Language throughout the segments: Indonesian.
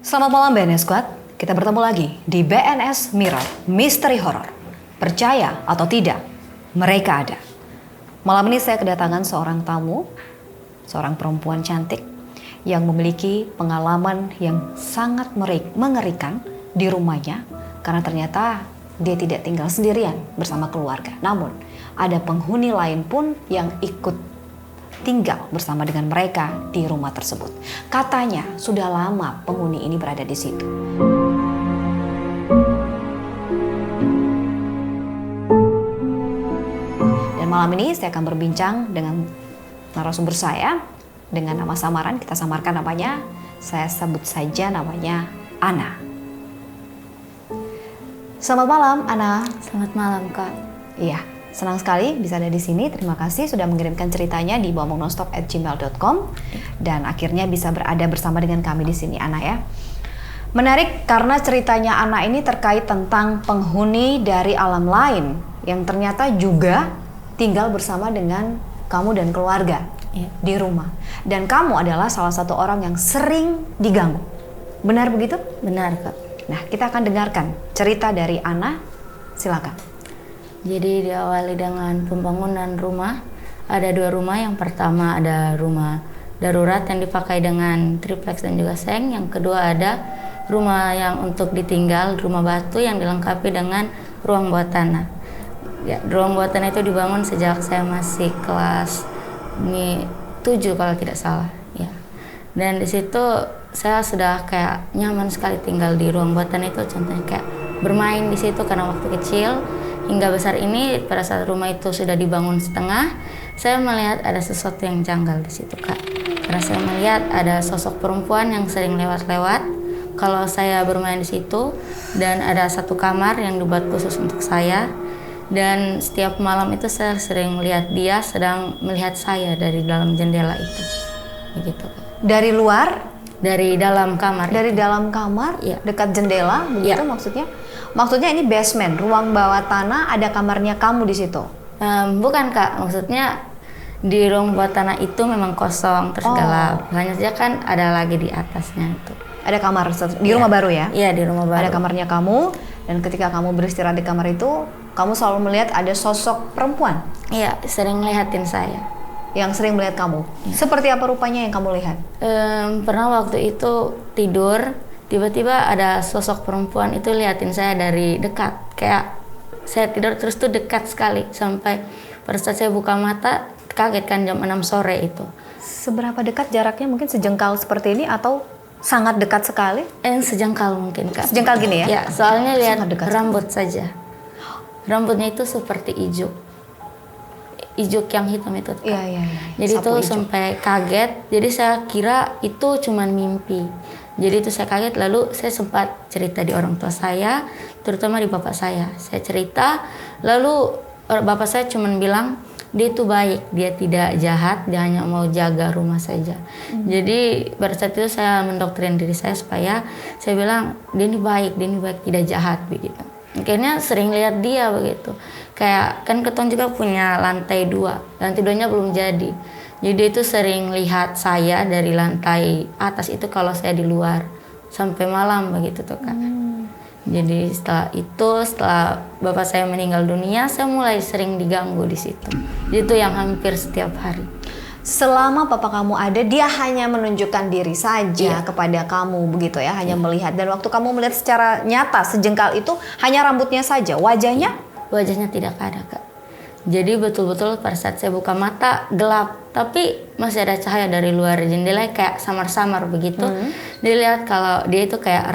Selamat malam BNS Squad, kita bertemu lagi di BNS Mirror Misteri Horror. Percaya atau tidak, mereka ada. Malam ini saya kedatangan seorang tamu, seorang perempuan cantik yang memiliki pengalaman yang sangat mengerikan di rumahnya karena ternyata dia tidak tinggal sendirian bersama keluarga. Namun ada penghuni lain pun yang ikut tinggal bersama dengan mereka di rumah tersebut. Katanya sudah lama penghuni ini berada di situ. Dan malam ini saya akan berbincang dengan narasumber saya dengan nama samaran. Kita samarkan namanya, saya sebut saja namanya Ana. Selamat malam Ana. Selamat malam Kak. Iya. Senang sekali bisa ada di sini. Terima kasih sudah mengirimkan ceritanya di bohongnonstop@gmail.com dan akhirnya bisa berada bersama dengan kami di sini, Ana ya. Menarik karena ceritanya Ana ini terkait tentang penghuni dari alam lain yang ternyata juga tinggal bersama dengan kamu dan keluarga di rumah. Dan kamu adalah salah satu orang yang sering diganggu. Benar begitu? Benar Kak. Nah, kita akan dengarkan cerita dari Ana. Silakan. Jadi diawali dengan pembangunan rumah. Ada 2 rumah. Yang pertama ada rumah darurat yang dipakai dengan triplex dan juga seng. Yang kedua ada rumah yang untuk ditinggal, rumah batu yang dilengkapi dengan ruang bawah tanah. Ya, ruang bawah tanah itu dibangun sejak saya masih kelas 7 kalau tidak salah. Ya. Dan di situ saya sudah kayak nyaman sekali tinggal di ruang bawah tanah itu. Contohnya kayak bermain di situ karena waktu kecil. Hingga besar ini, pada saat rumah itu sudah dibangun setengah, saya melihat ada sesuatu yang janggal di situ Kak. Karena saya melihat ada sosok perempuan yang sering lewat-lewat kalau saya bermain di situ, dan ada satu kamar yang dibuat khusus untuk saya. Dan setiap malam itu saya sering melihat dia sedang melihat saya dari dalam jendela itu. Begitu Kak. Dari luar? Dari dalam kamar. Dari itu. dalam kamar, ya. Dekat jendela, begitu Ya. maksudnya? Maksudnya ini basement, ruang bawah tanah, ada kamarnya kamu di situ? Bukan Kak, maksudnya di ruang bawah tanah itu memang kosong terus gelap. Hanya saja kan ada lagi di atasnya itu. Ada kamar di rumah baru ya? Iya, di rumah baru. Ada kamarnya kamu, dan ketika kamu beristirahat di kamar itu, kamu selalu melihat ada sosok perempuan? Iya, sering ngeliatin saya. Yang sering melihat kamu? Seperti apa rupanya yang kamu lihat? Pernah waktu itu tidur, tiba-tiba ada sosok perempuan itu liatin saya dari dekat. Kayak saya tidur terus tuh dekat sekali. Sampai pada saat saya buka mata, kaget kan jam 6 sore itu. Seberapa dekat jaraknya? Mungkin sejengkal seperti ini atau sangat dekat sekali? Sejengkal mungkin Kak. Sejengkal gini ya? Ya, soalnya lihat rambut sekali saja. Rambutnya itu seperti ijuk. Ijuk yang hitam itu Kak. Iya. Jadi itu sampai kaget. Jadi saya kira itu cuman mimpi. Jadi itu saya kaget, lalu saya sempat cerita di orang tua saya, terutama di bapak saya. Saya cerita, lalu bapak saya cuma bilang, dia itu baik, dia tidak jahat, dia hanya mau jaga rumah saja. Jadi pada saat itu saya mendoktrin diri saya supaya saya bilang, dia ini baik, tidak jahat begitu. Akhirnya sering lihat dia begitu. Kayak kan ketong juga punya lantai 2, lantai 2-nya belum jadi. Jadi itu sering lihat saya dari lantai atas itu kalau saya di luar sampai malam begitu tuh Kak. Jadi setelah bapak saya meninggal dunia, saya mulai sering diganggu di situ. Itu yang hampir setiap hari. Selama papa kamu ada, dia hanya menunjukkan diri saja kepada kamu begitu ya, hanya melihat. Dan waktu kamu melihat secara nyata sejengkal itu hanya rambutnya saja, wajahnya? Wajahnya tidak ada Kak. Jadi betul-betul pada saat saya buka mata gelap, tapi masih ada cahaya dari luar jendela kayak samar-samar begitu. Dilihat kalau dia itu kayak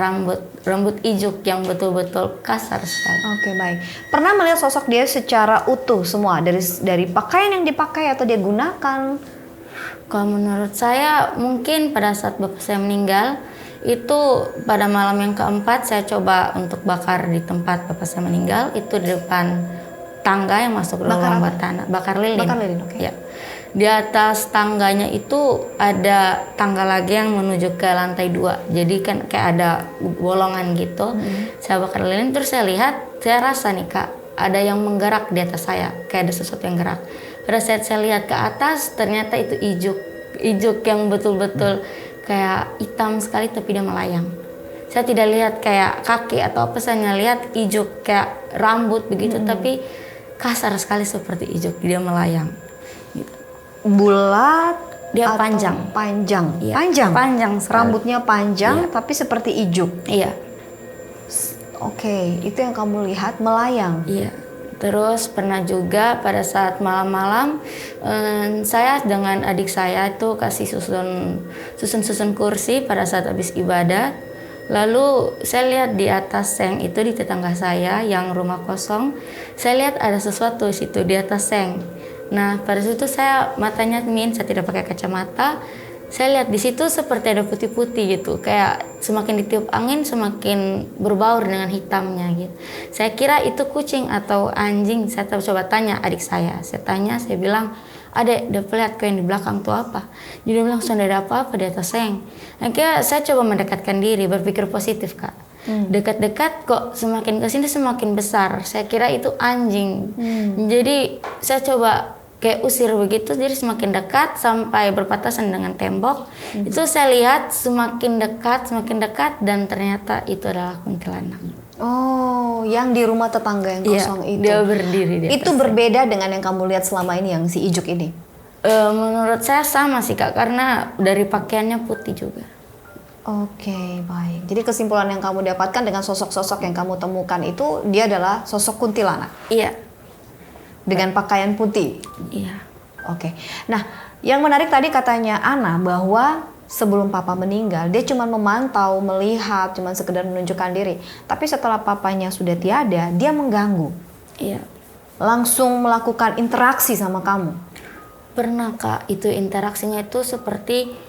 rambut ijuk yang betul-betul kasar sekali. Oke, baik. Pernah melihat sosok dia secara utuh semua dari pakaian yang dipakai atau dia gunakan? Kalau menurut saya mungkin pada saat bapak saya meninggal itu pada malam yang keempat saya coba untuk bakar di tempat bapak saya meninggal, itu di depan tangga yang masuk ke ruang bawah tanah, bakar lilin. Oke. Ya. Di atas tangganya itu ada tangga lagi yang menuju ke lantai 2. Jadi kan kayak ada bolongan gitu. Saya bakar lilin terus saya lihat, saya rasa nih Kak, ada yang menggerak di atas saya, kayak ada sesuatu yang gerak. Pada saat saya lihat ke atas, ternyata itu ijuk yang betul-betul kayak hitam sekali tapi dia melayang. Saya tidak lihat kayak kaki atau apa, saya lihat ijuk kayak rambut begitu, tapi kasar sekali seperti ijuk, dia melayang. Gitu. Bulat, dia atau panjang. Iya, panjang sekali. Rambutnya panjang, Iya. tapi seperti ijuk. Iya. Oke, itu yang kamu lihat melayang. Iya. Terus pernah juga pada saat malam-malam saya dengan adik saya itu kasih susun kursi pada saat habis ibadah. Lalu saya lihat di atas seng itu di tetangga saya yang rumah kosong, saya lihat ada sesuatu di situ di atas seng. Nah pada situ saya matanya saya tidak pakai kacamata. Saya lihat di situ seperti ada putih-putih gitu, kayak semakin ditiup angin semakin berbaur dengan hitamnya gitu. Saya kira itu kucing atau anjing. Saya coba tanya adik saya. Saya bilang, "Adek, udah lihat kau yang di belakang tuh apa?" Dia bilang, "Sudah ada apa-apa di atas seng." Akhirnya saya coba mendekatkan diri, berpikir positif, Kak. Dekat-dekat kok semakin kesini semakin besar. Saya kira itu anjing. Jadi saya coba kayak usir begitu, jadi semakin dekat sampai berpapasan dengan tembok. Itu saya lihat semakin dekat dan ternyata itu adalah kuntilanak. Oh, yang di rumah tetangga yang kosong itu. Dia berdiri di Itu atas. berbeda dengan yang kamu lihat selama ini yang si ijuk ini. Menurut saya sama sih Kak, karena dari pakaiannya putih juga. Oke, baik. Jadi kesimpulan yang kamu dapatkan dengan sosok-sosok yang kamu temukan itu, dia adalah sosok kuntilanak Iya. dengan pakaian putih. Iya. Oke. Nah, yang menarik tadi katanya Ana bahwa sebelum papa meninggal, dia cuma memantau, melihat, cuma sekedar menunjukkan diri. Tapi setelah papanya sudah tiada, dia mengganggu. Iya. Langsung melakukan interaksi sama kamu. Pernah Kak, itu interaksinya itu seperti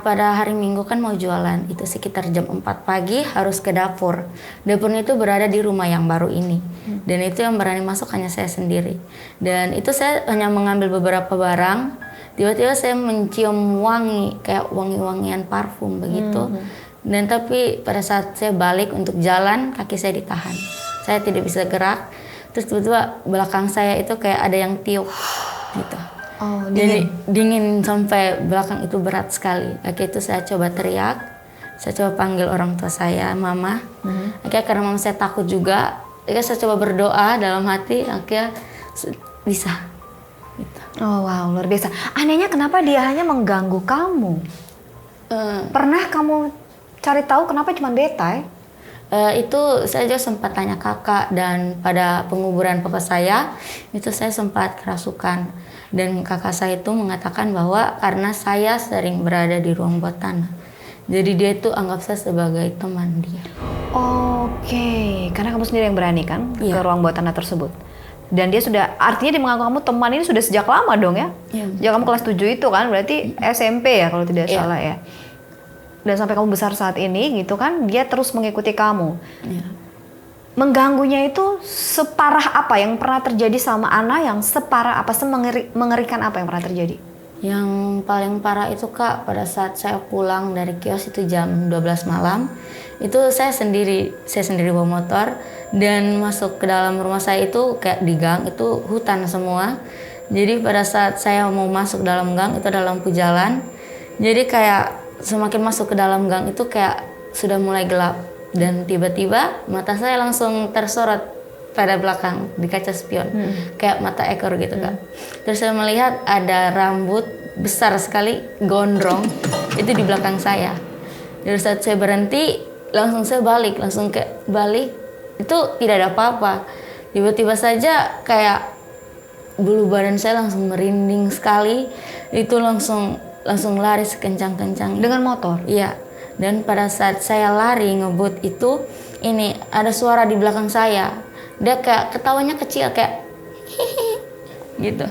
pada hari Minggu kan mau jualan, itu sekitar jam 4 pagi harus ke dapur. Dapurnya itu berada di rumah yang baru ini. Dan itu yang berani masuk hanya saya sendiri. Dan itu saya hanya mengambil beberapa barang, tiba-tiba saya mencium wangi, kayak wangi-wangian parfum begitu. Dan tapi pada saat saya balik untuk jalan, kaki saya ditahan. Saya tidak bisa gerak. Terus tiba-tiba belakang saya itu kayak ada yang tiup gitu. Oh, Jadi dingin sampai belakang itu berat sekali. Akhirnya itu saya coba teriak, saya coba panggil orang tua saya, mama. Akhirnya karena mama saya takut juga, akhirnya saya coba berdoa dalam hati, akhirnya bisa. Gitu. Oh wow, luar biasa. Anehnya kenapa dia hanya mengganggu kamu? Pernah kamu cari tahu kenapa cuma beta? Itu saya juga sempat tanya kakak, dan pada penguburan papa saya itu saya sempat kerasukan. Dan kakak saya itu mengatakan bahwa karena saya sering berada di ruang bawah tanah, jadi dia itu anggap saya sebagai teman dia. Oke, karena kamu sendiri yang berani kan ke Iya. ruang bawah tanah tersebut. Dan dia sudah, artinya dia menganggap kamu teman ini sudah sejak lama dong ya? Iya. Sejak kamu kelas 7 itu kan, berarti SMP ya kalau tidak Iya. salah ya. Dan sampai kamu besar saat ini gitu kan, dia terus mengikuti kamu. Iya. Mengganggunya itu separah apa yang pernah terjadi sama Ana, yang separah apa, mengerikan apa yang pernah terjadi? Yang paling parah itu Kak, pada saat saya pulang dari kios itu jam 12 malam, itu saya sendiri bawa motor dan masuk ke dalam rumah saya itu kayak di gang itu hutan semua. Jadi pada saat saya mau masuk dalam gang itu ada lampu jalan. Jadi kayak semakin masuk ke dalam gang itu kayak sudah mulai gelap. Dan tiba-tiba mata saya langsung tersorot pada belakang di kaca spion, kayak mata ekor gitu Kak. Terus saya melihat ada rambut besar sekali gondrong itu di belakang saya. Dari saat saya berhenti, langsung saya balik itu tidak ada apa-apa. Tiba-tiba saja kayak bulu badan saya langsung merinding sekali, itu langsung lari sekencang-kencang. Dengan motor? Iya. Dan pada saat saya lari ngebut itu, ini ada suara di belakang saya. Dia kayak ketawanya kecil kayak gitu.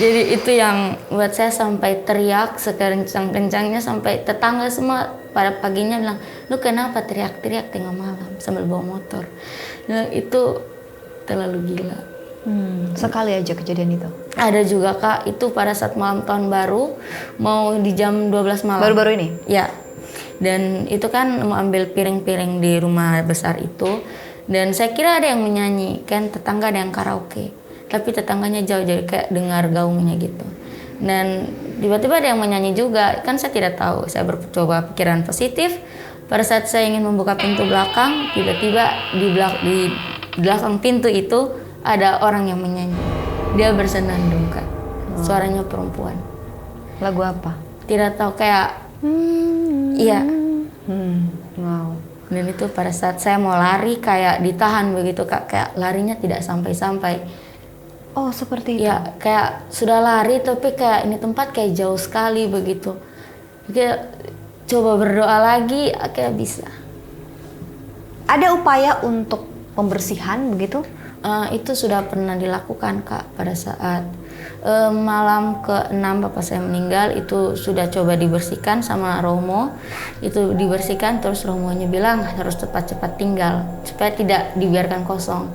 Jadi itu yang buat saya sampai teriak sekencang-kencangnya, sampai tetangga semua pada paginya bilang, "Lu kenapa teriak-teriak tengah malam sambil bawa motor?" Nah, itu terlalu gila. Sekali aja kejadian itu? Ada juga Kak, itu pada saat malam tahun baru, mau di jam 12 malam. Baru-baru ini? Ya. Dan itu kan mau ambil piring-piring di rumah besar itu. Dan saya kira ada yang menyanyi, kan tetangga ada yang karaoke. Tapi tetangganya jauh, jadi kayak dengar gaungnya gitu. Dan tiba-tiba ada yang menyanyi juga, kan saya tidak tahu. Saya coba pikiran positif, pada saat saya ingin membuka pintu belakang, tiba-tiba di belakang pintu itu ada orang yang menyanyi. Dia bersenandung Kak. Suaranya perempuan. Lagu apa? Tidak tahu, kayak iya. Wow. Dan itu pada saat saya mau lari kayak ditahan begitu Kak, kayak larinya tidak sampai-sampai. Oh, seperti itu. Ya, kayak sudah lari tapi kayak ini tempat kayak jauh sekali begitu. Kayak coba berdoa lagi, kayak bisa. Ada upaya untuk pembersihan begitu? Itu sudah pernah dilakukan Kak pada saat malam ke-6 bapak saya meninggal. Itu sudah coba dibersihkan sama Romo. Itu dibersihkan, terus Romonya bilang harus cepat-cepat tinggal supaya tidak dibiarkan kosong.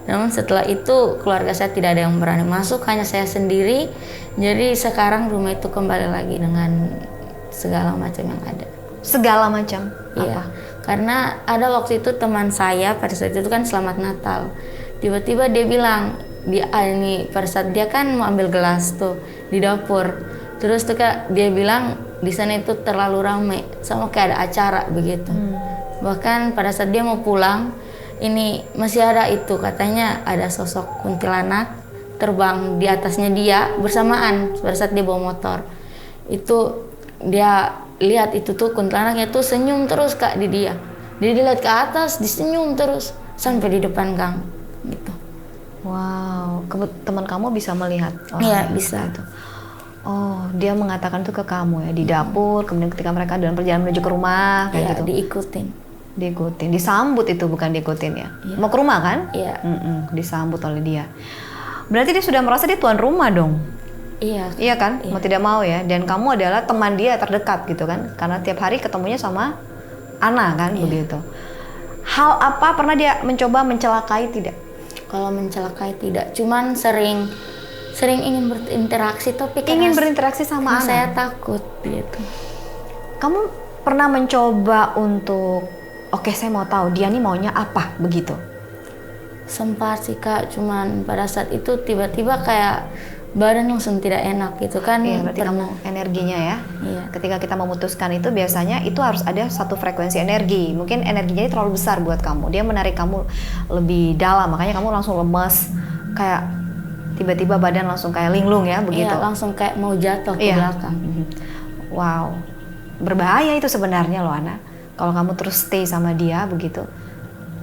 Namun setelah itu keluarga saya tidak ada yang berani masuk, hanya saya sendiri. Jadi sekarang rumah itu kembali lagi dengan segala macam yang ada. Segala macam? Iya, Apa? karena ada waktu itu teman saya pada saat itu kan selamat Natal. Tiba-tiba dia bilang, ini pada saat dia kan mau ambil gelas tuh di dapur. Terus tuh Kak, dia bilang di sana itu terlalu ramai, sama kayak ada acara begitu. Bahkan pada saat dia mau pulang, ini masih ada itu, katanya ada sosok kuntilanak terbang di atasnya dia bersamaan pada saat dia bawa motor. Itu dia lihat itu tuh kuntilanaknya tuh senyum terus Kak di dia. Dia lihat ke atas, disenyum terus sampai di depan gang gitu. Wow, teman kamu bisa melihat? Iya, bisa. Itu. Oh, dia mengatakan itu ke kamu ya di dapur, kemudian ketika mereka dalam perjalanan menuju ke rumah kayak Iya, gitu. Diikutin, disambut itu bukan diikutin ya. Iya. Mau ke rumah kan? Iya. Disambut oleh dia. Berarti dia sudah merasa dia tuan rumah dong. Iya. Iya kan? Iya. Mau tidak mau ya. Dan kamu adalah teman dia terdekat gitu kan? Karena tiap hari ketemunya sama Ana kan, begitu. Hal apa pernah dia mencoba mencelakai tidak? Kalau mencelakai tidak, cuman sering ingin berinteraksi tapi Ingin berinteraksi sama Ana? saya takut gitu. Kamu pernah mencoba untuk, oke saya mau tahu dia nih maunya apa begitu? Sempat sih Kak, cuman pada saat itu tiba-tiba kayak badan langsung tidak enak gitu kan. Iya, berarti kamu energinya ya. Iya. Ketika kita memutuskan itu biasanya itu harus ada satu frekuensi energi. Mungkin energinya ini terlalu besar buat kamu. Dia menarik kamu lebih dalam, makanya kamu langsung lemas, kayak tiba-tiba badan langsung kayak linglung ya begitu. Iya, langsung kayak mau jatuh ke belakang. Wow. Berbahaya itu sebenarnya loh Ana. Kalau kamu terus stay sama dia begitu.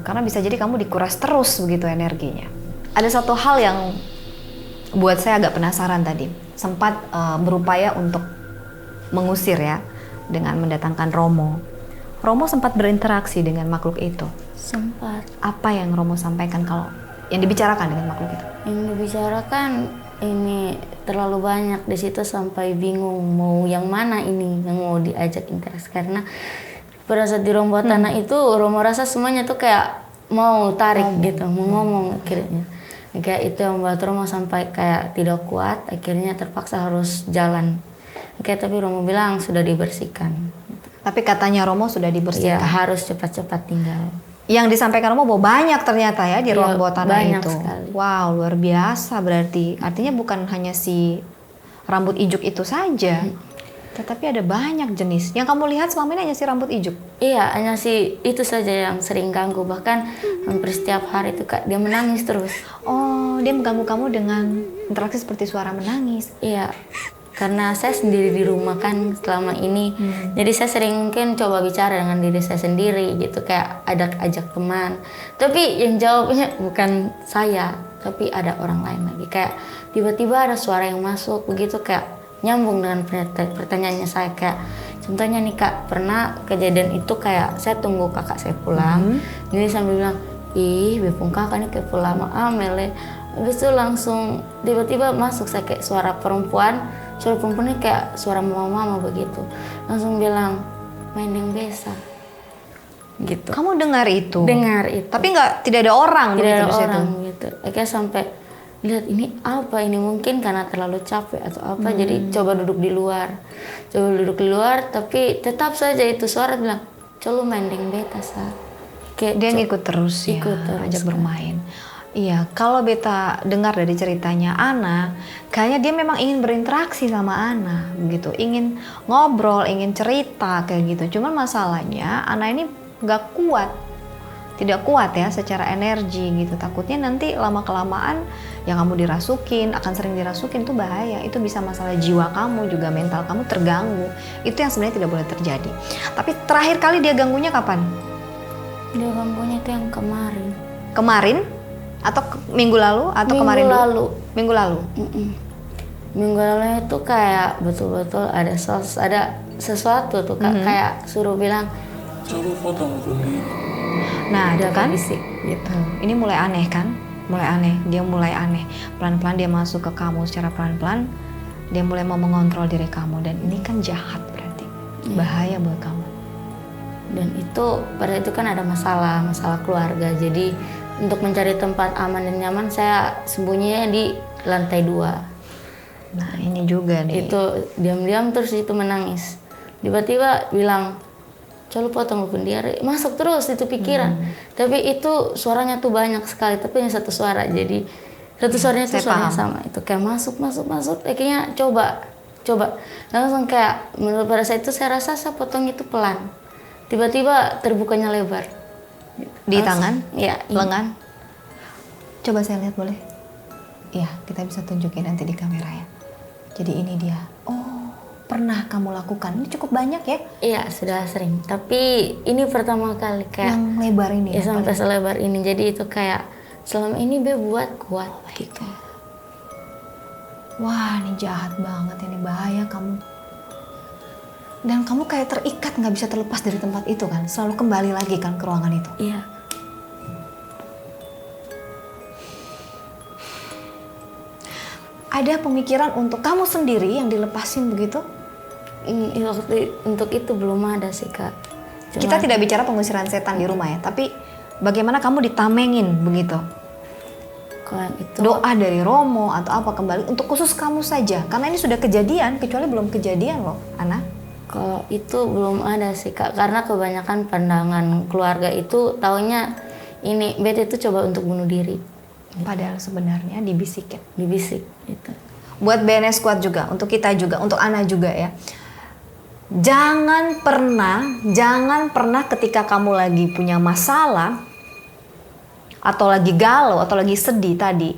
Karena bisa jadi kamu dikuras terus begitu energinya. Ada satu hal yang buat saya agak penasaran tadi. Sempat berupaya untuk mengusir ya dengan mendatangkan Romo. Romo sempat berinteraksi dengan makhluk itu. Sempat. Apa yang Romo sampaikan kalau yang dibicarakan dengan makhluk itu? Yang dibicarakan ini terlalu banyak di situ sampai bingung mau yang mana ini yang mau diajak interaksi, karena pada saat di rombongan tanah itu Romo rasa semuanya tuh kayak mau tarik gitu, mau ngomong akhirnya. Kayak itu yang membuat Romo sampai kayak tidak kuat, akhirnya terpaksa harus jalan. Kayak tapi Romo bilang sudah dibersihkan. Tapi katanya Romo sudah Ya dibersihkan. harus cepat-cepat tinggal. Yang disampaikan Romo bahwa banyak ternyata ya di ruang bawah tanah banyak itu. sekali. Wow, luar biasa berarti. Artinya bukan hanya si rambut ijuk itu saja. Tetapi ada banyak jenis. Yang kamu lihat selama ini hanya si rambut ijuk. Iya, hanya sih itu saja yang sering ganggu. Bahkan hampir setiap hari itu Kak, dia menangis terus. Oh, dia mengganggu kamu dengan interaksi seperti suara menangis. Iya, karena saya sendiri di rumah kan selama ini. Jadi saya sering mungkin coba bicara dengan diri saya sendiri gitu. Kayak ajak teman. Tapi yang jawabnya bukan saya, tapi ada orang lain lagi. Kayak tiba-tiba ada suara yang masuk begitu, kayak nyambung dengan pertanyaannya saya. Kayak contohnya nih Kak, pernah kejadian itu kayak saya tunggu kakak saya pulang. Jadi sambil bilang, ih bepung kakak nih kayak pulang amel. Habis itu langsung tiba-tiba masuk saya kayak suara perempuan. Suara perempuan ini kayak suara mama-mama begitu. Langsung bilang, main yang besa gitu. Kamu dengar itu? Dengar itu. Tapi tidak ada orang Tidak begitu ada di situ? orang gitu. Akhirnya sampai lihat ini apa ini, mungkin karena terlalu capek atau apa, jadi coba duduk di luar. Tapi tetap saja itu suara bilang, coba main deng beta sa. Dia ngikut terus ya, Ikut terus, ajak kan. bermain. Iya, kalau beta dengar dari ceritanya Ana, kayaknya dia memang ingin berinteraksi sama Ana, begitu. Ingin ngobrol, ingin cerita kayak gitu. Cuman masalahnya Ana ini nggak kuat, tidak kuat ya secara energi gitu. Takutnya nanti lama-kelamaan yang kamu dirasukin, akan sering dirasukin itu bahaya. Itu bisa masalah jiwa kamu juga, mental kamu terganggu. Itu yang sebenarnya tidak boleh terjadi. Tapi terakhir kali dia ganggunya kapan? Dia ganggunya itu yang kemarin. Kemarin? Atau minggu lalu atau Minggu kemarin dulu? lalu. Minggu lalu. Minggu lalu itu kayak betul-betul ada sesuatu tuh Kak, kayak suruh bilang coba potong sendiri. Nah, itu dia kan berbisik gitu. ini mulai aneh kan? Mulai aneh, dia mulai aneh. Pelan-pelan dia masuk ke kamu secara pelan-pelan. Dia mulai mau mengontrol diri kamu dan ini kan jahat berarti. Bahaya buat kamu. Dan itu pada itu kan ada masalah keluarga. Jadi untuk mencari tempat aman dan nyaman saya sembunyinya di lantai 2. Nah, ini juga nih. Itu diam-diam terus itu menangis. Tiba-tiba bilang, coba potong lu pendiare. Masuk terus itu pikiran. Tapi itu suaranya tuh banyak sekali, tapi hanya satu suara. Jadi satu suaranya tuh Saya suaranya paham. sama. Itu kayak masuk. Akhirnya coba. Langsung kayak menurut pada saat itu saya rasa saya potong itu pelan. Tiba-tiba terbukanya lebar. Di tangan? Ya, Lengan? Coba saya lihat boleh? Iya, kita bisa tunjukin nanti di kamera ya. Jadi ini dia. Oh, pernah kamu lakukan. Ini cukup banyak ya? Iya, sudah sering. Tapi ini pertama kali kayak Yang lebar ini. ya yang sampai paling- selebar ini. Jadi itu kayak selama ini Be buat kuat gitu. Wah, ini jahat banget. Ini bahaya kamu. Dan kamu kayak terikat, nggak bisa terlepas dari tempat itu kan? Selalu kembali lagi kan ke ruangan itu. Iya. Ada pemikiran untuk kamu sendiri yang dilepasin begitu? Untuk itu belum ada sih Kak. Kita tidak bicara pengusiran setan di rumah ya, tapi bagaimana kamu ditamengin begitu? kalau yang itu Doa dari Romo atau apa kembali untuk khusus kamu saja, karena ini sudah kejadian, kecuali belum kejadian loh, Ana. kalau itu belum ada sih Kak, karena kebanyakan pandangan keluarga itu taunya ini Beta itu coba untuk bunuh diri, Padahal sebenarnya dibisikin. dibisik itu. Buat BNS Squad juga, untuk kita juga, untuk Ana juga ya. Jangan pernah ketika kamu lagi punya masalah atau lagi galau atau lagi sedih tadi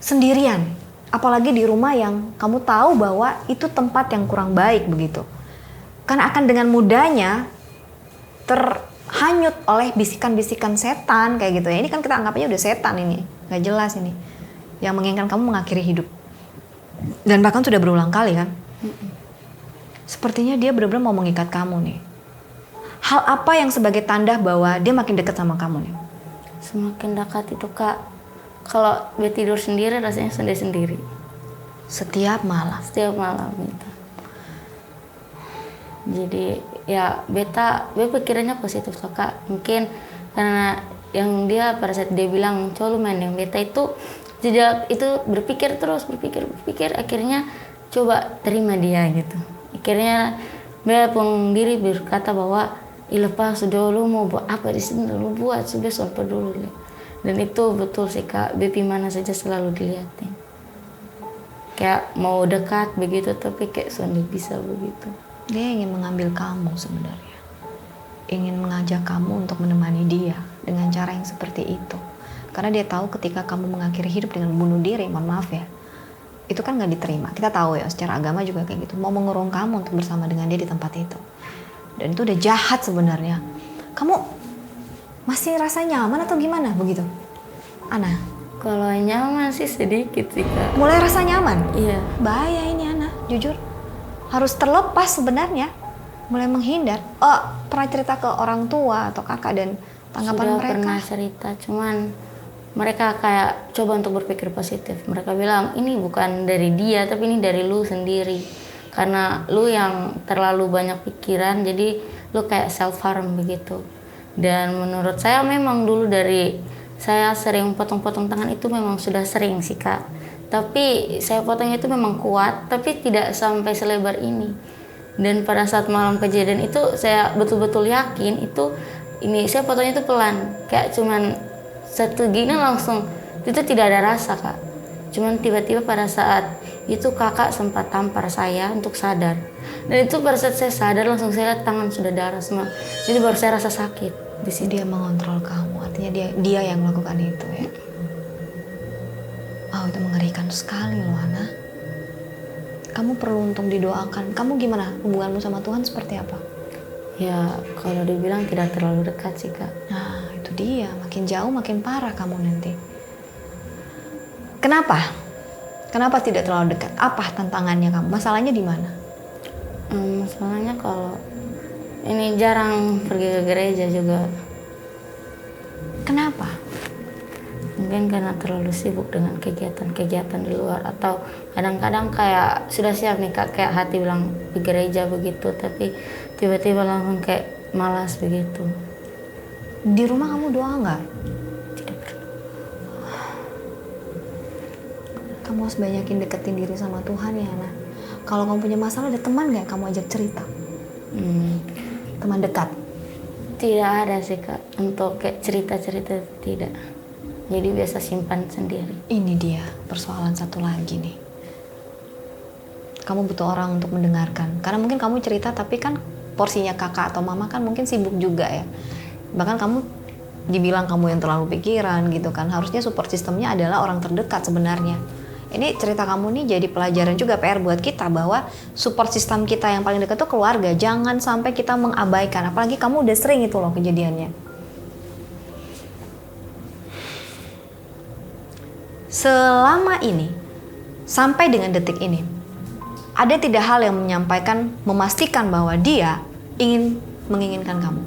sendirian, apalagi di rumah yang kamu tahu bahwa itu tempat yang kurang baik begitu, karena akan dengan mudahnya terhanyut oleh bisikan-bisikan setan kayak gitu ya. Ini kan kita anggap aja udah setan, ini nggak jelas ini yang menginginkan kamu mengakhiri hidup, dan bahkan sudah berulang kali kan. Sepertinya dia benar-benar mau mengikat kamu nih. Hal apa yang sebagai tanda bahwa dia makin dekat sama kamu nih? Semakin dekat itu Kak, kalau Beta tidur sendiri rasanya sendiri-sendiri Setiap malam. setiap malam gitu. Jadi ya Beta pikirannya positif tuh Kak. Mungkin karena yang dia pada saat dia bilang coba lu main dengan Beta itu sejak itu berpikir akhirnya coba terima dia gitu. Akhirnya Beta pun diri berkata bahwa lepas sudah lu mau buat apa di sini lu buat sudah sampai dulu. Dan itu betul sih Kak, Bepi mana saja selalu dilihatin. Kayak mau dekat begitu tapi kayak sudah bisa begitu. Dia ingin mengambil kamu sebenarnya. Ingin mengajak kamu untuk menemani dia dengan cara yang seperti itu. Karena dia tahu ketika kamu mengakhiri hidup dengan bunuh diri, mohon maaf ya, itu kan nggak diterima. Kita tahu ya, secara agama juga kayak gitu. Mau mengurung kamu untuk bersama dengan dia di tempat itu. Dan itu udah jahat sebenarnya. Kamu masih rasa nyaman atau gimana begitu, Ana? Kalau nyaman sih sedikit sih Kak. Mulai rasa nyaman? Iya. Bahaya ini Ana, jujur. Harus terlepas sebenarnya. Mulai menghindar. Oh, pernah cerita ke orang tua atau kakak dan tanggapan Sudah mereka? pernah cerita, cuman mereka kayak coba untuk berpikir positif. Mereka bilang ini bukan dari dia tapi ini dari lu sendiri. Karena lu yang terlalu banyak pikiran, jadi lu kayak self harm begitu. Dan menurut saya memang dulu dari saya sering potong-potong tangan itu memang sudah sering sih Kak. Tapi saya potongnya itu memang kuat, tapi tidak sampai selebar ini. Dan pada saat malam kejadian itu saya betul-betul yakin itu ini saya potongnya itu pelan, kayak cuman satu gini langsung Itu tidak ada rasa Kak. Cuman tiba-tiba pada saat itu kakak sempat tampar saya untuk sadar. Dan itu pada saat saya sadar langsung saya lihat tangan sudah darah semua. Jadi baru saya rasa sakit di situ. Dia mengontrol kamu, artinya dia yang melakukan itu ya. Oh, itu mengerikan sekali loh Ana. Kamu perlu untuk didoakan. Kamu gimana? Hubunganmu sama Tuhan seperti apa? Ya kalau dibilang tidak terlalu dekat sih Kak. Nah itu dia, makin jauh makin parah kamu nanti. Kenapa? Kenapa tidak terlalu dekat? Apa tantangannya kamu? Masalahnya di mana? Masalahnya kalau ini jarang pergi ke gereja juga. Kenapa? Mungkin karena terlalu sibuk dengan kegiatan-kegiatan di luar. Atau kadang-kadang kayak sudah siap nih Kak, kayak hati bilang di gereja begitu. Tapi tiba-tiba langsung kayak malas begitu. Di rumah kamu doa nggak? Tidak pernah. Kamu harus banyakin deketin diri sama Tuhan ya Ana. Kalau kamu punya masalah, ada teman nggak kamu ajak cerita? Teman dekat? Tidak ada sih Kak. Untuk kayak cerita-cerita tidak. Jadi biasa simpan sendiri. Ini dia persoalan satu lagi nih. Kamu butuh orang untuk mendengarkan. Karena mungkin kamu cerita tapi kan porsinya kakak atau mama kan mungkin sibuk juga ya. Bahkan kamu dibilang kamu yang terlalu pikiran gitu kan. Harusnya support sistemnya adalah orang terdekat sebenarnya. Ini cerita kamu nih jadi pelajaran juga PR buat kita bahwa support sistem kita yang paling dekat tuh keluarga. Jangan sampai kita mengabaikan. Apalagi kamu udah sering itu loh kejadiannya. Selama ini, sampai dengan detik ini, ada tidak hal yang memastikan bahwa dia menginginkan kamu?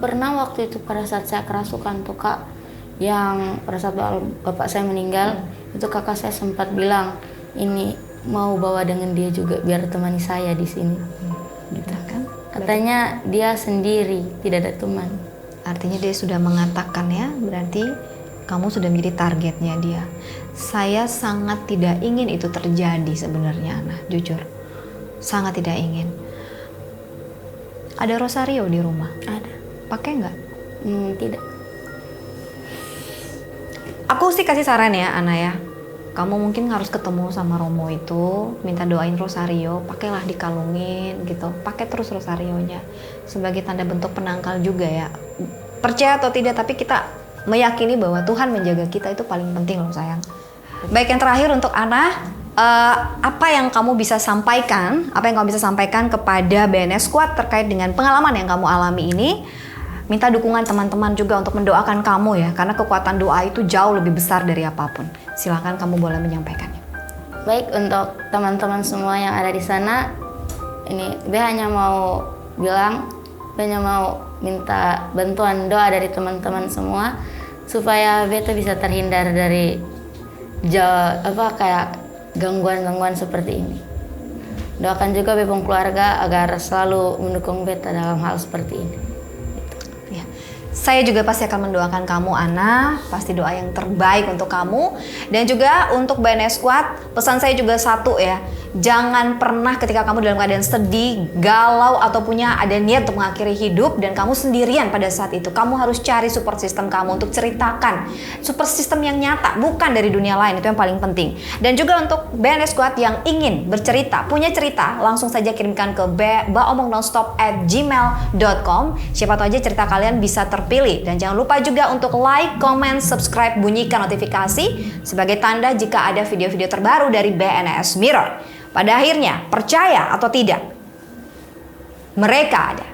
Pernah waktu itu pada saat saya kerasukan tuh Kak, yang pada saat bapak saya meninggal, itu kakak saya sempat bilang, ini mau bawa dengan dia juga biar temani saya di sini. Gitu kan? Katanya dia sendiri, tidak ada teman. Artinya dia sudah mengatakan ya, berarti kamu sudah menjadi targetnya dia. Saya sangat tidak ingin itu terjadi sebenarnya, Ana. Jujur, sangat tidak ingin. Ada rosario di rumah? Ada. Pakai nggak? Tidak. Aku sih kasih saran ya, Ana ya. Kamu mungkin harus ketemu sama Romo itu, minta doain rosario, pakailah dikalungin gitu. Pakai terus rosarionya sebagai tanda bentuk penangkal juga ya. Percaya atau tidak, tapi kita meyakini bahwa Tuhan menjaga kita itu paling penting loh sayang. Baik, yang terakhir untuk Ana, apa yang kamu bisa sampaikan kepada BNS Squad terkait dengan pengalaman yang kamu alami ini? Minta dukungan teman-teman juga untuk mendoakan kamu ya, karena kekuatan doa itu jauh lebih besar dari apapun. Silakan kamu boleh menyampaikannya. Baik, untuk teman-teman semua yang ada di sana, ini B hanya mau bilang, B hanya mau minta bantuan doa dari teman-teman semua supaya B tuh bisa terhindar dari gangguan-gangguan seperti ini. Doakan juga B pun keluarga agar selalu mendukung beta dalam hal seperti ini. Ya. Saya juga pasti akan mendoakan kamu, Ana. Pasti doa yang terbaik untuk kamu. Dan juga untuk BNS Squad, pesan saya juga satu ya. Jangan pernah ketika kamu dalam keadaan sedih, galau, atau ada niat untuk mengakhiri hidup dan kamu sendirian pada saat itu. Kamu harus cari support system kamu untuk ceritakan. Support system yang nyata, bukan dari dunia lain. Itu yang paling penting. Dan juga untuk BNS Squad yang ingin bercerita, punya cerita, langsung saja kirimkan ke baomongdon'tstop@gmail.com. Siapa tahu aja cerita kalian bisa terpilih. Dan jangan lupa juga untuk like, comment, subscribe, bunyikan notifikasi sebagai tanda jika ada video-video terbaru dari BNS Mirror. Pada akhirnya, percaya atau tidak, mereka ada.